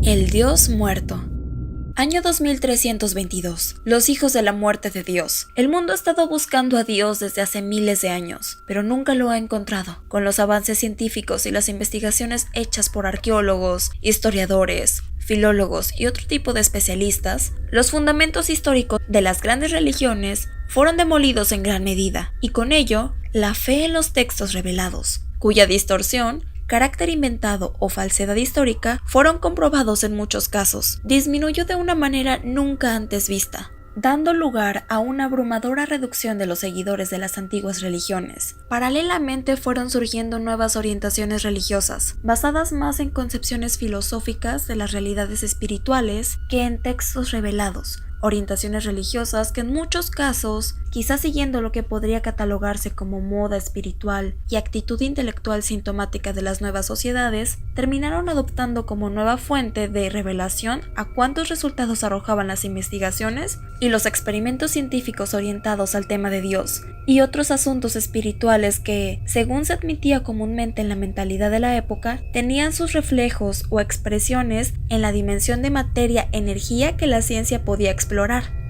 El Dios muerto. Año 2322. Los hijos de la muerte de Dios. El mundo ha estado buscando a Dios desde hace miles de años, pero nunca lo ha encontrado. Con los avances científicos y las investigaciones hechas por arqueólogos, historiadores, filólogos y otro tipo de especialistas, los fundamentos históricos de las grandes religiones fueron demolidos en gran medida, y con ello, la fe en los textos revelados, cuya distorsión, carácter inventado o falsedad histórica fueron comprobados en muchos casos, disminuyó de una manera nunca antes vista, dando lugar a una abrumadora reducción de los seguidores de las antiguas religiones. Paralelamente fueron surgiendo nuevas orientaciones religiosas, basadas más en concepciones filosóficas de las realidades espirituales que en textos revelados. Orientaciones religiosas que en muchos casos, quizás siguiendo lo que podría catalogarse como moda espiritual y actitud intelectual sintomática de las nuevas sociedades, terminaron adoptando como nueva fuente de revelación a cuántos resultados arrojaban las investigaciones y los experimentos científicos orientados al tema de Dios y otros asuntos espirituales que, según se admitía comúnmente en la mentalidad de la época, tenían sus reflejos o expresiones en la dimensión de materia-energía que la ciencia podía explorar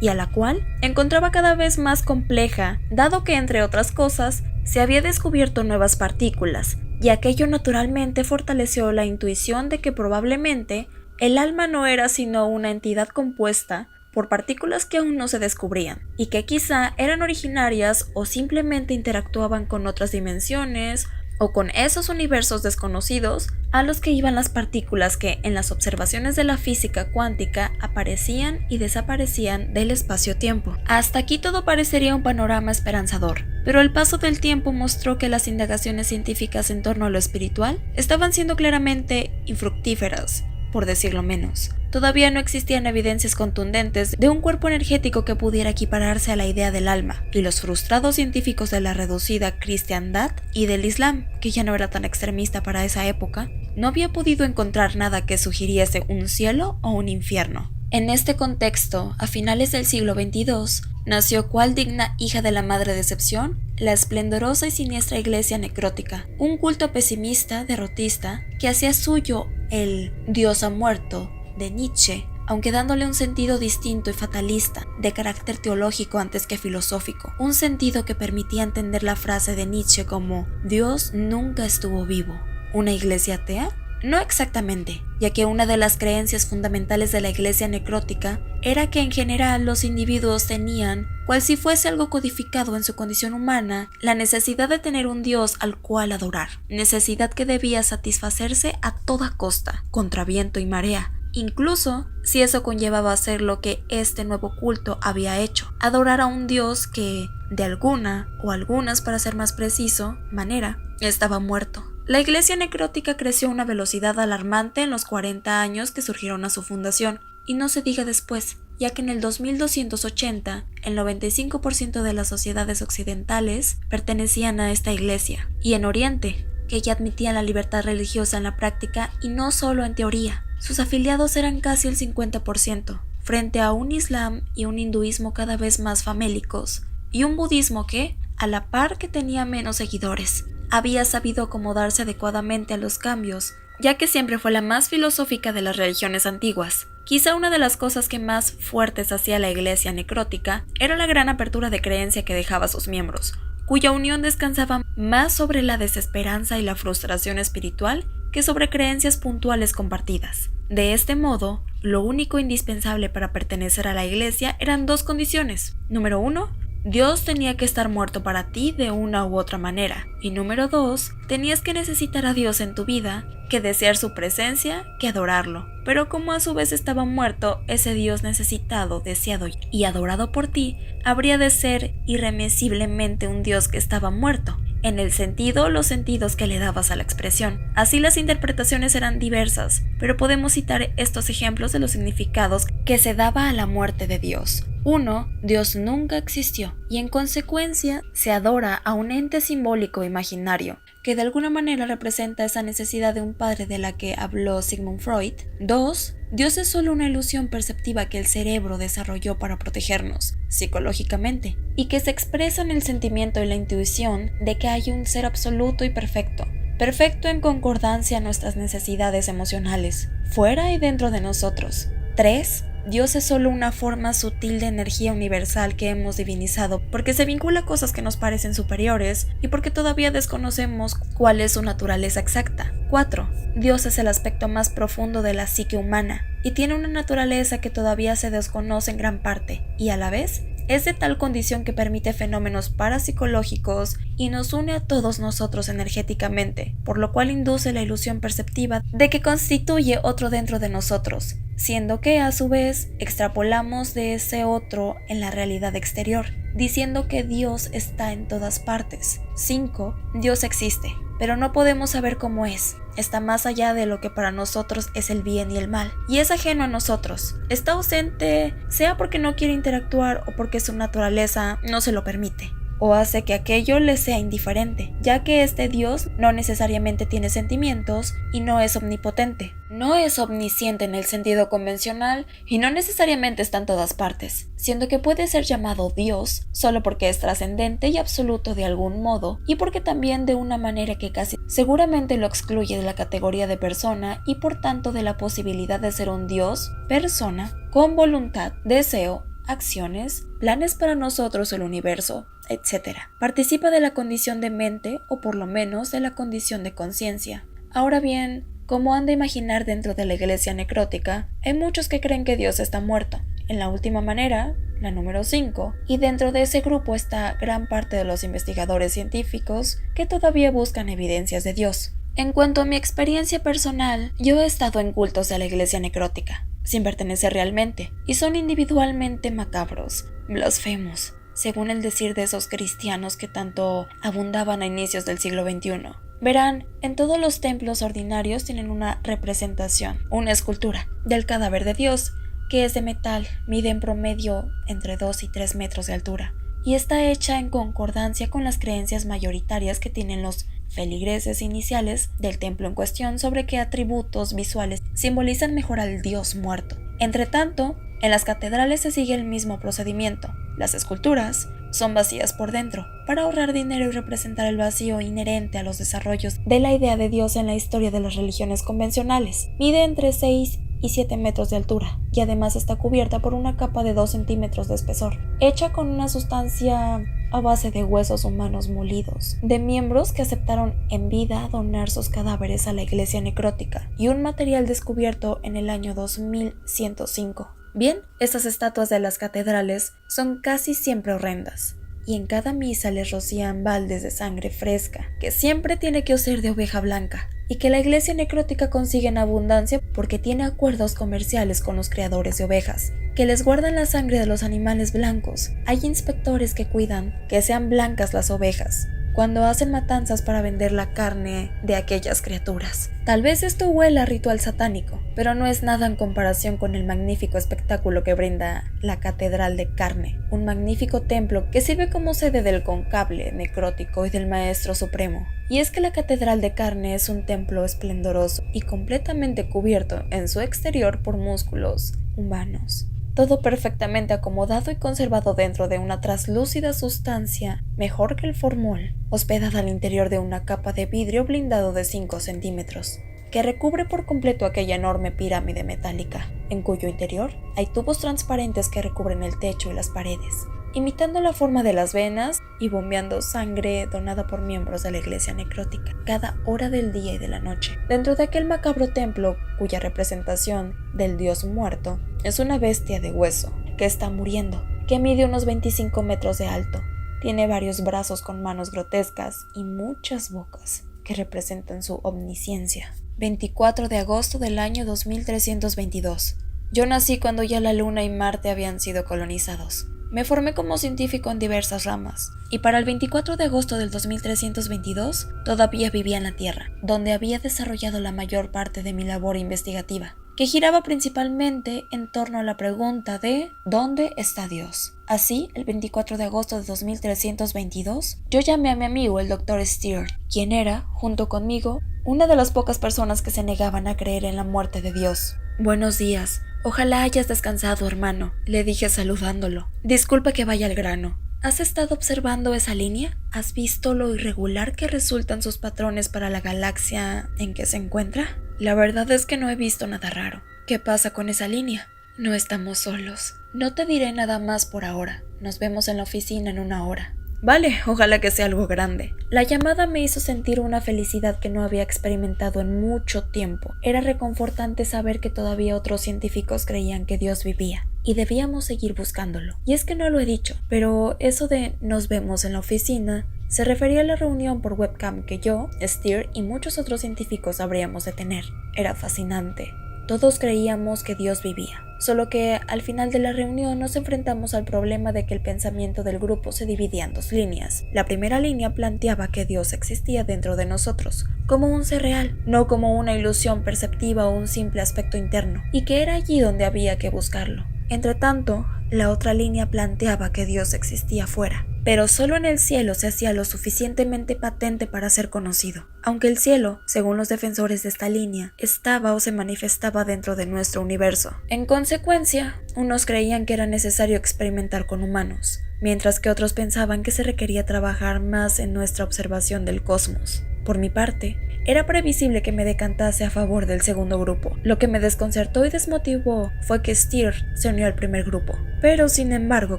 y a la cual encontraba cada vez más compleja, dado que, entre otras cosas, se había descubierto nuevas partículas, y aquello naturalmente fortaleció la intuición de que probablemente el alma no era sino una entidad compuesta por partículas que aún no se descubrían, y que quizá eran originarias o simplemente interactuaban con otras dimensiones o con esos universos desconocidos a los que iban las partículas que en las observaciones de la física cuántica aparecían y desaparecían del espacio-tiempo. Hasta aquí todo parecería un panorama esperanzador, pero el paso del tiempo mostró que las indagaciones científicas en torno a lo espiritual estaban siendo claramente infructíferas, por decirlo menos. Todavía no existían evidencias contundentes de un cuerpo energético que pudiera equipararse a la idea del alma, y los frustrados científicos de la reducida cristiandad y del Islam, que ya no era tan extremista para esa época, no había podido encontrar nada que sugiriese un cielo o un infierno. En este contexto, a finales del siglo XXII, nació cual digna hija de la madre decepción, la esplendorosa y siniestra iglesia necrótica, un culto pesimista, derrotista, que hacía suyo el Dios ha muerto de Nietzsche, aunque dándole un sentido distinto y fatalista, de carácter teológico antes que filosófico, un sentido que permitía entender la frase de Nietzsche como Dios nunca estuvo vivo. ¿Una iglesia atea? No exactamente, ya que una de las creencias fundamentales de la iglesia necrótica era que en general los individuos tenían, cual si fuese algo codificado en su condición humana, la necesidad de tener un Dios al cual adorar, necesidad que debía satisfacerse a toda costa, contra viento y marea, incluso si eso conllevaba hacer lo que este nuevo culto había hecho, adorar a un Dios que, de alguna, o algunas para ser más preciso, manera, estaba muerto. La iglesia necrótica creció a una velocidad alarmante en los 40 años que surgieron a su fundación, y no se diga después, ya que en el 2280, el 95% de las sociedades occidentales pertenecían a esta iglesia, y en Oriente, que ya admitían la libertad religiosa en la práctica y no solo en teoría. Sus afiliados eran casi el 50%, frente a un Islam y un hinduismo cada vez más famélicos, y un budismo que, a la par que tenía menos seguidores, había sabido acomodarse adecuadamente a los cambios, ya que siempre fue la más filosófica de las religiones antiguas. Quizá una de las cosas que más fuertes hacía la iglesia necrótica era la gran apertura de creencia que dejaba a sus miembros, cuya unión descansaba más sobre la desesperanza y la frustración espiritual que sobre creencias puntuales compartidas. De este modo, lo único indispensable para pertenecer a la iglesia eran dos condiciones. Número 1, Dios tenía que estar muerto para ti de una u otra manera. Y número 2, tenías que necesitar a Dios en tu vida, que desear su presencia, que adorarlo. Pero como a su vez estaba muerto, ese Dios necesitado, deseado y adorado por ti, habría de ser irremisiblemente un Dios que estaba muerto, en el sentido o los sentidos que le dabas a la expresión. Así las interpretaciones eran diversas, pero podemos citar estos ejemplos de los significados que se daba a la muerte de Dios. 1. Dios nunca existió, y en consecuencia se adora a un ente simbólico imaginario, que de alguna manera representa esa necesidad de un padre de la que habló Sigmund Freud. 2. Dios es solo una ilusión perceptiva que el cerebro desarrolló para protegernos, psicológicamente, y que se expresa en el sentimiento y la intuición de que hay un ser absoluto y perfecto en concordancia a nuestras necesidades emocionales, fuera y dentro de nosotros. 3. Dios es solo una forma sutil de energía universal que hemos divinizado porque se vincula a cosas que nos parecen superiores y porque todavía desconocemos cuál es su naturaleza exacta. 4. Dios es el aspecto más profundo de la psique humana y tiene una naturaleza que todavía se desconoce en gran parte y a la vez es de tal condición que permite fenómenos parapsicológicos y nos une a todos nosotros energéticamente, por lo cual induce la ilusión perceptiva de que constituye otro dentro de nosotros, siendo que a su vez extrapolamos de ese otro en la realidad exterior, diciendo que Dios está en todas partes. 5. Dios existe, pero no podemos saber cómo es. Está más allá de lo que para nosotros es el bien y el mal, y es ajeno a nosotros. Está ausente, sea porque no quiere interactuar o porque su naturaleza no se lo permite, o hace que aquello le sea indiferente, ya que este Dios no necesariamente tiene sentimientos y no es omnipotente. No es omnisciente en el sentido convencional y no necesariamente está en todas partes, siendo que puede ser llamado Dios solo porque es trascendente y absoluto de algún modo y porque también de una manera que casi seguramente lo excluye de la categoría de persona y por tanto de la posibilidad de ser un Dios, persona, con voluntad, deseo, acciones, planes para nosotros el universo, etc. Participa de la condición de mente o por lo menos de la condición de conciencia. Ahora bien, como han de imaginar dentro de la iglesia necrótica, hay muchos que creen que Dios está muerto. En la última manera, la número 5, y dentro de ese grupo está gran parte de los investigadores científicos que todavía buscan evidencias de Dios. En cuanto a mi experiencia personal, yo he estado en cultos de la iglesia necrótica, sin pertenecer realmente, y son individualmente macabros, blasfemos, según el decir de esos cristianos que tanto abundaban a inicios del siglo XXI. Verán, en todos los templos ordinarios tienen una representación, una escultura, del cadáver de Dios, que es de metal, mide en promedio entre 2 y 3 metros de altura, y está hecha en concordancia con las creencias mayoritarias que tienen los feligreses iniciales del templo en cuestión sobre qué atributos visuales simbolizan mejor al Dios muerto. Entre tanto, en las catedrales se sigue el mismo procedimiento. Las esculturas son vacías por dentro, para ahorrar dinero y representar el vacío inherente a los desarrollos de la idea de Dios en la historia de las religiones convencionales. Mide entre 6 y 7 metros de altura, y además está cubierta por una capa de 2 centímetros de espesor, hecha con una sustancia a base de huesos humanos molidos, de miembros que aceptaron en vida donar sus cadáveres a la iglesia necrótica, y un material descubierto en el año 2105. Bien, estas estatuas de las catedrales son casi siempre horrendas, y en cada misa les rocían baldes de sangre fresca, que siempre tiene que ser de oveja blanca, y que la iglesia necrótica consigue en abundancia porque tiene acuerdos comerciales con los criadores de ovejas, que les guardan la sangre de los animales blancos. Hay inspectores que cuidan que sean blancas las ovejas cuando hacen matanzas para vender la carne de aquellas criaturas. Tal vez esto huela a ritual satánico, pero no es nada en comparación con el magnífico espectáculo que brinda la Catedral de Carne, un magnífico templo que sirve como sede del conclave necrótico y del Maestro Supremo. Y es que la Catedral de Carne es un templo esplendoroso y completamente cubierto en su exterior por músculos humanos. Todo perfectamente acomodado y conservado dentro de una traslúcida sustancia, mejor que el formol, hospedada al interior de una capa de vidrio blindado de 5 centímetros, que recubre por completo aquella enorme pirámide metálica, en cuyo interior hay tubos transparentes que recubren el techo y las paredes, imitando la forma de las venas y bombeando sangre donada por miembros de la iglesia necrótica, cada hora del día y de la noche. Dentro de aquel macabro templo, cuya representación del dios muerto es una bestia de hueso, que está muriendo, que mide unos 25 metros de alto, tiene varios brazos con manos grotescas y muchas bocas, que representan su omnisciencia. 24 de agosto del año 2322. Yo nací cuando ya la Luna y Marte habían sido colonizados. Me formé como científico en diversas ramas, y para el 24 de agosto del 2322 todavía vivía en la Tierra, donde había desarrollado la mayor parte de mi labor investigativa, que giraba principalmente en torno a la pregunta de ¿dónde está Dios? Así, el 24 de agosto de 2322, yo llamé a mi amigo el Dr. Steer, quien era, junto conmigo, una de las pocas personas que se negaban a creer en la muerte de Dios. Buenos días. Ojalá hayas descansado, hermano, le dije saludándolo. Disculpa que vaya al grano. ¿Has estado observando esa línea? ¿Has visto lo irregular que resultan sus patrones para la galaxia en que se encuentra? La verdad es que no he visto nada raro. ¿Qué pasa con esa línea? No estamos solos. No te diré nada más por ahora. Nos vemos en la oficina en 1 hora. Vale, ojalá que sea algo grande. La llamada me hizo sentir una felicidad que no había experimentado en mucho tiempo. Era reconfortante saber que todavía otros científicos creían que Dios vivía y debíamos seguir buscándolo. Y es que no lo he dicho, pero eso de nos vemos en la oficina se refería a la reunión por webcam que yo, Steer y muchos otros científicos habríamos de tener. Era fascinante. Todos creíamos que Dios vivía, solo que al final de la reunión nos enfrentamos al problema de que el pensamiento del grupo se dividía en 2 líneas. La primera línea planteaba que Dios existía dentro de nosotros, como un ser real, no como una ilusión perceptiva o un simple aspecto interno, y que era allí donde había que buscarlo. Entretanto, la otra línea planteaba que Dios existía fuera, pero solo en el cielo se hacía lo suficientemente patente para ser conocido, aunque el cielo, según los defensores de esta línea, estaba o se manifestaba dentro de nuestro universo. En consecuencia, unos creían que era necesario experimentar con humanos, mientras que otros pensaban que se requería trabajar más en nuestra observación del cosmos. Por mi parte, era previsible que me decantase a favor del segundo grupo. Lo que me desconcertó y desmotivó fue que Steer se unió al primer grupo, pero sin embargo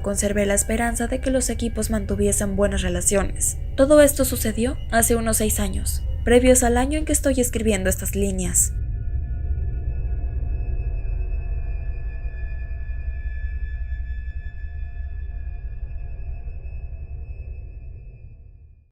conservé la esperanza de que los equipos mantuviesen buenas relaciones. Todo esto sucedió hace unos 6 años, previos al año en que estoy escribiendo estas líneas.